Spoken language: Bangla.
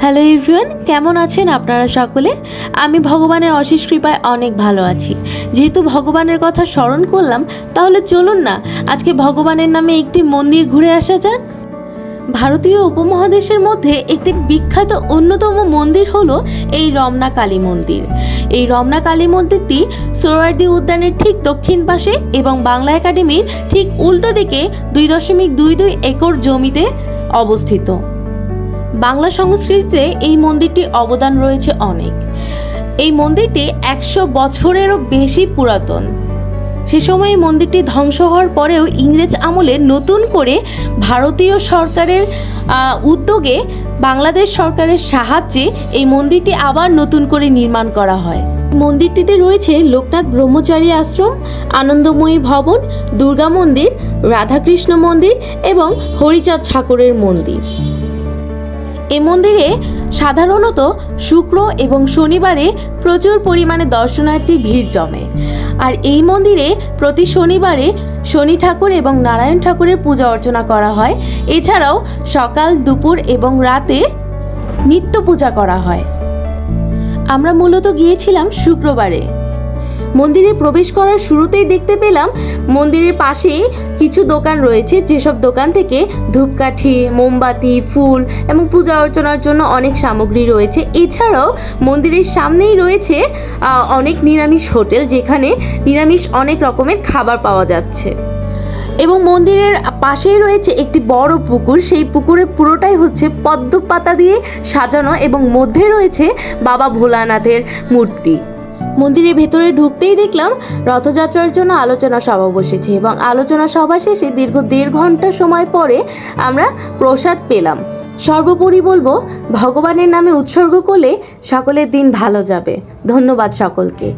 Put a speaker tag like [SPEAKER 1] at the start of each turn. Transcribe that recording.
[SPEAKER 1] হ্যালো এভরিওয়ান, কেমন আছেন আপনারা সকলে? আমি ভগবানের অশেষ কৃপায় অনেক ভালো আছি। যেহেতু ভগবানের কথা স্মরণ করলাম, তাহলে চলুন না আজকে ভগবানের নামে একটি মন্দির ঘুরে আসা যাক। ভারতীয় উপমহাদেশের মধ্যে একটি বিখ্যাত অন্যতম মন্দির হলো এই রমনা কালী মন্দির। এই রমনা কালী মন্দিরটি সোহরাওয়ার্দী উদ্যানের ঠিক দক্ষিণ পাশে এবং বাংলা একাডেমির ঠিক উল্টো দিকে 2.22 একর জমিতে অবস্থিত। বাংলা সংস্কৃতিতে এই মন্দিরটি অবদান রয়েছে অনেক। এই মন্দিরটি 100 বছরেরও বেশি পুরাতন। সে সময় এই মন্দিরটি ধ্বংস হওয়ার পরেও ইংরেজ আমলে নতুন করে ভারতীয় সরকারের উদ্যোগে বাংলাদেশ সরকারের সাহায্যে এই মন্দিরটি আবার নতুন করে নির্মাণ করা হয়। মন্দিরটিতে রয়েছে লোকনাথ ব্রহ্মচারী আশ্রম, আনন্দময়ী ভবন, দুর্গা মন্দির, রাধাকৃষ্ণ মন্দির এবং হরিচাঁদ ঠাকুরের মন্দির। এই মন্দিরে সাধারণত শুক্র এবং শনিবারে প্রচুর পরিমাণে দর্শনার্থীর ভিড় জমে। আর এই মন্দিরে প্রতি শনিবারে শনি ঠাকুর এবং নারায়ণ ঠাকুরের পূজা অর্চনা করা হয়। এছাড়াও সকাল, দুপুর এবং রাতে নিত্য পূজা করা হয়। আমরা মূলত গিয়েছিলাম শুক্রবারে। মন্দিরে প্রবেশ করার শুরুতেই দেখতে পেলাম মন্দিরের পাশে কিছু দোকান রয়েছে, যেসব দোকান থেকে ধূপকাঠি, মোমবাতি, ফুল এবং পূজা অর্চনার জন্য অনেক সামগ্রী রয়েছে। এছাড়াও মন্দিরের সামনেই রয়েছে অনেক নিরামিষ হোটেল, যেখানে নিরামিষ অনেক রকমের খাবার পাওয়া যাচ্ছে। এবং মন্দিরের পাশেই রয়েছে একটি বড় পুকুর। সেই পুকুরে পুরোটাই হচ্ছে পদ্ম পাতা দিয়ে সাজানো এবং মধ্যে রয়েছে বাবা ভোলানাথের মূর্তি। মন্দিরের ভেতরে ঢুকতেই দেখলাম রথযাত্রার জন্য আলোচনা সভা বসেছে এবং আলোচনা সভা শেষে দীর্ঘ 1.5 ঘন্টা সময় পরে আমরা প্রসাদ পেলাম। সর্বোপরি বলবো, ভগবানের নামে উৎসর্গ করলে সকলের দিন ভালো যাবে। ধন্যবাদ সকলকে।